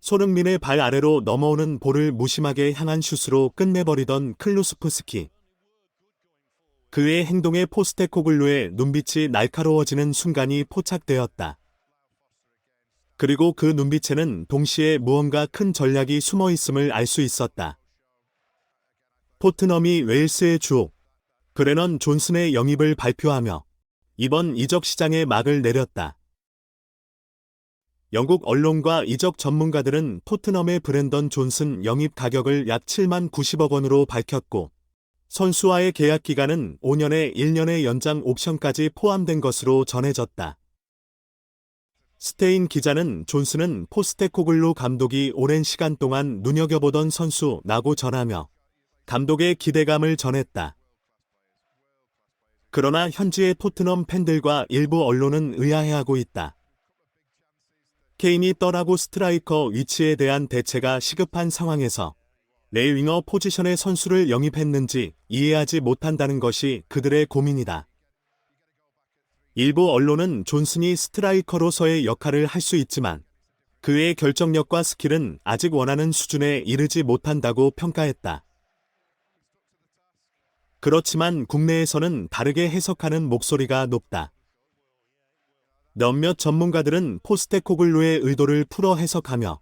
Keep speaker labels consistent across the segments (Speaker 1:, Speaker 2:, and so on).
Speaker 1: 손흥민의 발 아래로 넘어오는 볼을 무심하게 향한 슛으로 끝내버리던 클루스프스키. 그의 행동에 포스테코글루의 눈빛이 날카로워지는 순간이 포착되었다. 그리고 그 눈빛에는 동시에 무언가 큰 전략이 숨어 있음을 알 수 있었다. 토트넘이 웨일스의 주옥 브레넌 존슨의 영입을 발표하며 이번 이적 시장에 막을 내렸다. 영국 언론과 이적 전문가들은 토트넘의 브렌던 존슨 영입 가격을 약 7만 90억 원으로 밝혔고 선수와의 계약 기간은 5년에 1년의 연장 옵션까지 포함된 것으로 전해졌다. 스테인 기자는 존슨은 포스테코글루 감독이 오랜 시간 동안 눈여겨보던 선수라고 전하며 감독의 기대감을 전했다. 그러나 현지의 토트넘 팬들과 일부 언론은 의아해하고 있다. 케인이 떠나고 스트라이커 위치에 대한 대체가 시급한 상황에서 내 윙어 포지션의 선수를 영입했는지 이해하지 못한다는 것이 그들의 고민이다. 일부 언론은 존슨이 스트라이커로서의 역할을 할 수 있지만 그의 결정력과 스킬은 아직 원하는 수준에 이르지 못한다고 평가했다. 그렇지만 국내에서는 다르게 해석하는 목소리가 높다. 몇몇 전문가들은 포스테코글루의 의도를 풀어 해석하며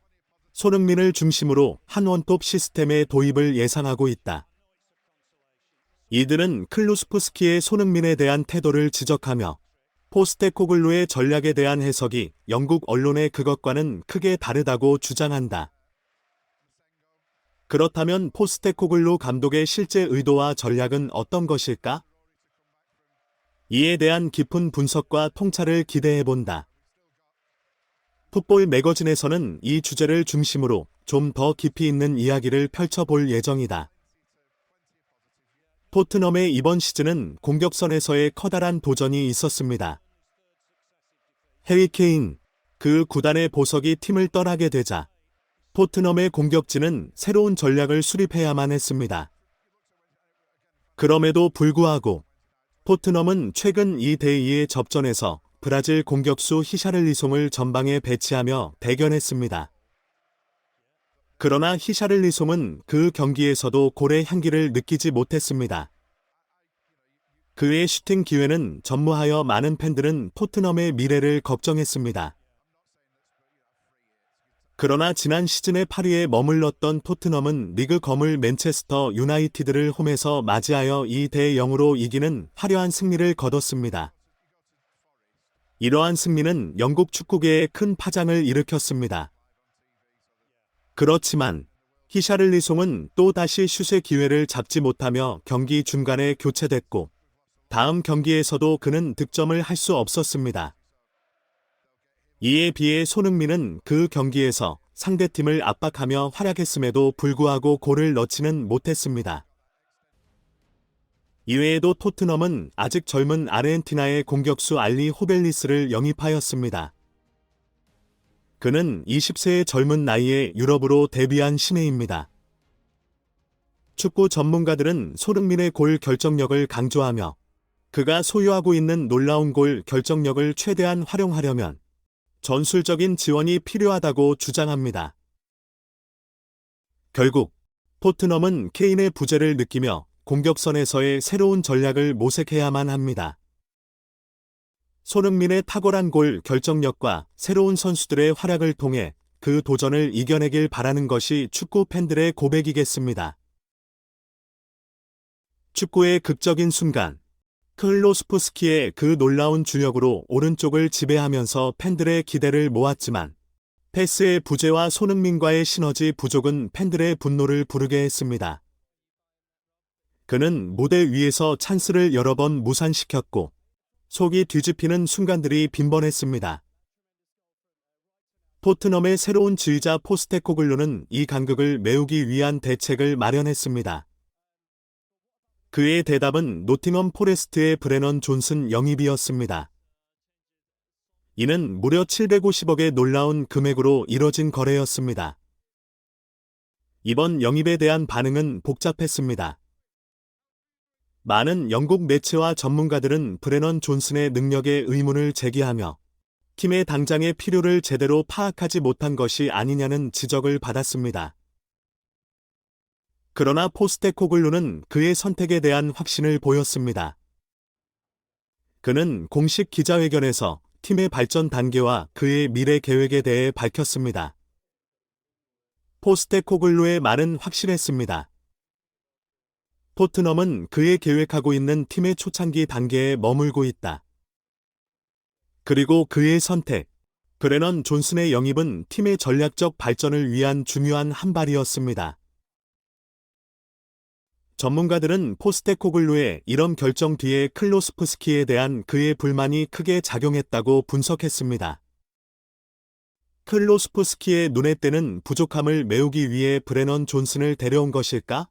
Speaker 1: 손흥민을 중심으로 한 원톱 시스템의 도입을 예상하고 있다. 이들은 클루스프스키의 손흥민에 대한 태도를 지적하며 포스테코글루의 전략에 대한 해석이 영국 언론의 그것과는 크게 다르다고 주장한다. 그렇다면 포스테코글루 감독의 실제 의도와 전략은 어떤 것일까? 이에 대한 깊은 분석과 통찰을 기대해본다. 풋볼 매거진에서는 이 주제를 중심으로 좀 더 깊이 있는 이야기를 펼쳐볼 예정이다. 토트넘의 이번 시즌은 공격선에서의 커다란 도전이 있었습니다. 해리 케인, 그 구단의 보석이 팀을 떠나게 되자 토트넘의 공격진은 새로운 전략을 수립해야만 했습니다. 그럼에도 불구하고 토트넘은 최근 2대2의 접전에서 브라질 공격수 히샤를리송을 전방에 배치하며 대견했습니다. 그러나 히샤를리송은 그 경기에서도 골의 향기를 느끼지 못했습니다. 그의 슈팅 기회는 전무하여 많은 팬들은 토트넘의 미래를 걱정했습니다. 그러나 지난 시즌의 8위에 머물렀던 토트넘은 리그 거물 맨체스터 유나이티드를 홈에서 맞이하여 2대0으로 이기는 화려한 승리를 거뒀습니다. 이러한 승리는 영국 축구계에 큰 파장을 일으켰습니다. 그렇지만 히샤를리송은 또다시 슛의 기회를 잡지 못하며 경기 중간에 교체됐고 다음 경기에서도 그는 득점을 할 수 없었습니다. 이에 비해 손흥민은 그 경기에서 상대팀을 압박하며 활약했음에도 불구하고 골을 넣지는 못했습니다. 이외에도 토트넘은 아직 젊은 아르헨티나의 공격수 알리 호벨리스를 영입하였습니다. 그는 20세의 젊은 나이에 유럽으로 데뷔한 신예입니다. 축구 전문가들은 손흥민의 골 결정력을 강조하며 그가 소유하고 있는 놀라운 골 결정력을 최대한 활용하려면 전술적인 지원이 필요하다고 주장합니다. 결국 토트넘은 케인의 부재를 느끼며 공격선에서의 새로운 전략을 모색해야만 합니다. 손흥민의 탁월한 골 결정력과 새로운 선수들의 활약을 통해 그 도전을 이겨내길 바라는 것이 축구 팬들의 고백이겠습니다. 축구의 극적인 순간, 클로스프스키의 그 놀라운 주력으로 오른쪽을 지배하면서 팬들의 기대를 모았지만 패스의 부재와 손흥민과의 시너지 부족은 팬들의 분노를 부르게 했습니다. 그는 무대 위에서 찬스를 여러 번 무산시켰고 속이 뒤집히는 순간들이 빈번했습니다. 토트넘의 새로운 지휘자 포스테코글루는 이 간극을 메우기 위한 대책을 마련했습니다. 그의 대답은 노팅엄 포레스트의 브레넌 존슨 영입이었습니다. 이는 무려 750억의 놀라운 금액으로 이뤄진 거래였습니다. 이번 영입에 대한 반응은 복잡했습니다. 많은 영국 매체와 전문가들은 브레넌 존슨의 능력에 의문을 제기하며 팀의 당장의 필요를 제대로 파악하지 못한 것이 아니냐는 지적을 받았습니다. 그러나 포스테코글루는 그의 선택에 대한 확신을 보였습니다. 그는 공식 기자회견에서 팀의 발전 단계와 그의 미래 계획에 대해 밝혔습니다. 포스테코글루의 말은 확실했습니다. 토트넘은 그의 계획하고 있는 팀의 초창기 단계에 머물고 있다. 그리고 그의 선택, 브레넌 존슨의 영입은 팀의 전략적 발전을 위한 중요한 한 발이었습니다. 전문가들은 포스테코글루의 이런 결정 뒤에 클로스프스키에 대한 그의 불만이 크게 작용했다고 분석했습니다. 클로스프스키의 눈에 띄는 부족함을 메우기 위해 브레넌 존슨을 데려온 것일까?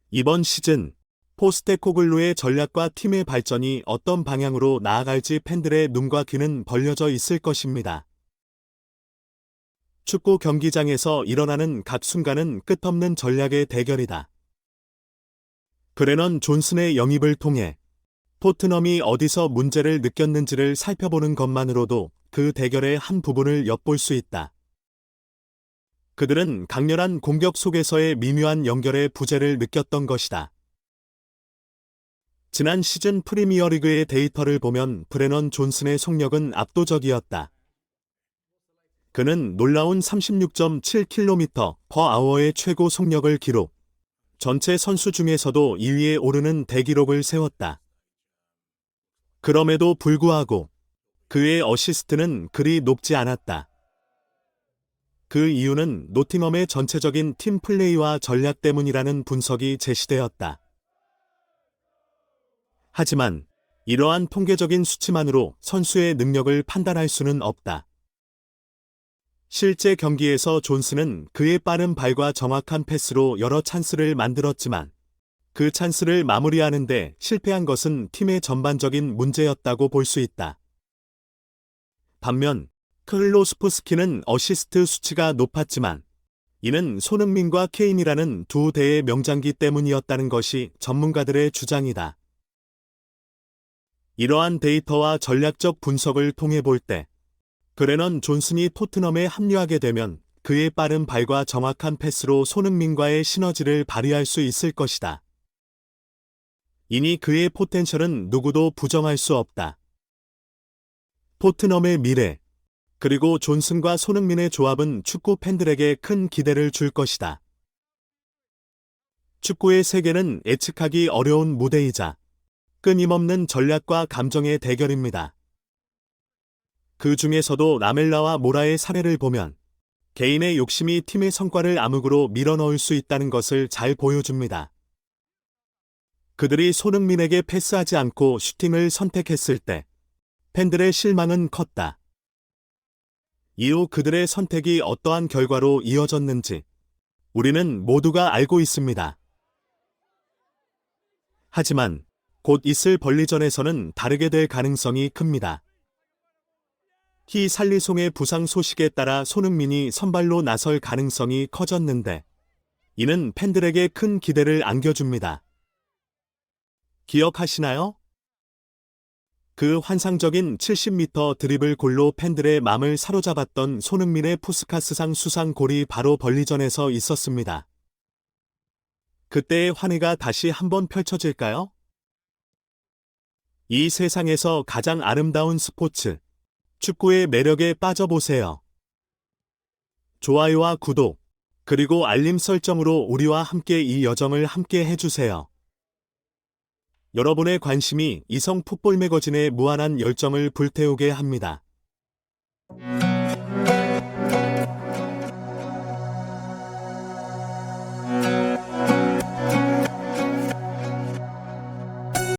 Speaker 1: 이번 시즌 포스테코글루의 전략과 팀의 발전이 어떤 방향으로 나아갈지 팬들의 눈과 귀는 벌려져 있을 것입니다. 축구 경기장에서 일어나는 각 순간은 끝없는 전략의 대결이다. 브레넌 존슨의 영입을 통해 토트넘이 어디서 문제를 느꼈는지를 살펴보는 것만으로도 그 대결의 한 부분을 엿볼 수 있다. 그들은 강렬한 공격 속에서의 미묘한 연결의 부재를 느꼈던 것이다. 지난 시즌 프리미어리그의 데이터를 보면 브레넌 존슨의 속력은 압도적이었다. 그는 놀라운 36.7km/h의 최고 속력을 기록, 전체 선수 중에서도 2위에 오르는 대기록을 세웠다. 그럼에도 불구하고 그의 어시스트는 그리 높지 않았다. 그 이유는 노팅엄의 전체적인 팀 플레이와 전략 때문이라는 분석이 제시되었다. 하지만 이러한 통계적인 수치만으로 선수의 능력을 판단할 수는 없다. 실제 경기에서 존슨은 그의 빠른 발과 정확한 패스로 여러 찬스를 만들었지만 그 찬스를 마무리하는데 실패한 것은 팀의 전반적인 문제였다고 볼 수 있다. 반면 클로스프스키는 어시스트 수치가 높았지만 이는 손흥민과 케인이라는 두 대의 명장기 때문이었다는 것이 전문가들의 주장이다. 이러한 데이터와 전략적 분석을 통해 볼 때 브레넌 존슨이 토트넘에 합류하게 되면 그의 빠른 발과 정확한 패스로 손흥민과의 시너지를 발휘할 수 있을 것이다. 이니 그의 포텐셜은 누구도 부정할 수 없다. 토트넘의 미래, 그리고 존슨과 손흥민의 조합은 축구 팬들에게 큰 기대를 줄 것이다. 축구의 세계는 예측하기 어려운 무대이자 끊임없는 전략과 감정의 대결입니다. 그 중에서도 라멜라와 모라의 사례를 보면 개인의 욕심이 팀의 성과를 암흑으로 밀어넣을 수 있다는 것을 잘 보여줍니다. 그들이 손흥민에게 패스하지 않고 슈팅을 선택했을 때 팬들의 실망은 컸다. 이후 그들의 선택이 어떠한 결과로 이어졌는지 우리는 모두가 알고 있습니다. 하지만 곧 있을 벌리전에서는 다르게 될 가능성이 큽니다. 히살리송의 부상 소식에 따라 손흥민이 선발로 나설 가능성이 커졌는데 이는 팬들에게 큰 기대를 안겨줍니다. 기억하시나요? 그 환상적인 70m 드리블 골로 팬들의 마음을 사로잡았던 손흥민의 푸스카스상 수상 골이 바로 벌리전에서 있었습니다. 그때의 환희가 다시 한번 펼쳐질까요? 이 세상에서 가장 아름다운 스포츠, 축구의 매력에 빠져보세요. 좋아요와 구독, 그리고 알림 설정으로 우리와 함께 이 여정을 함께 해주세요. 여러분의 관심이 이성 풋볼 매거진의 무한한 열정을 불태우게 합니다.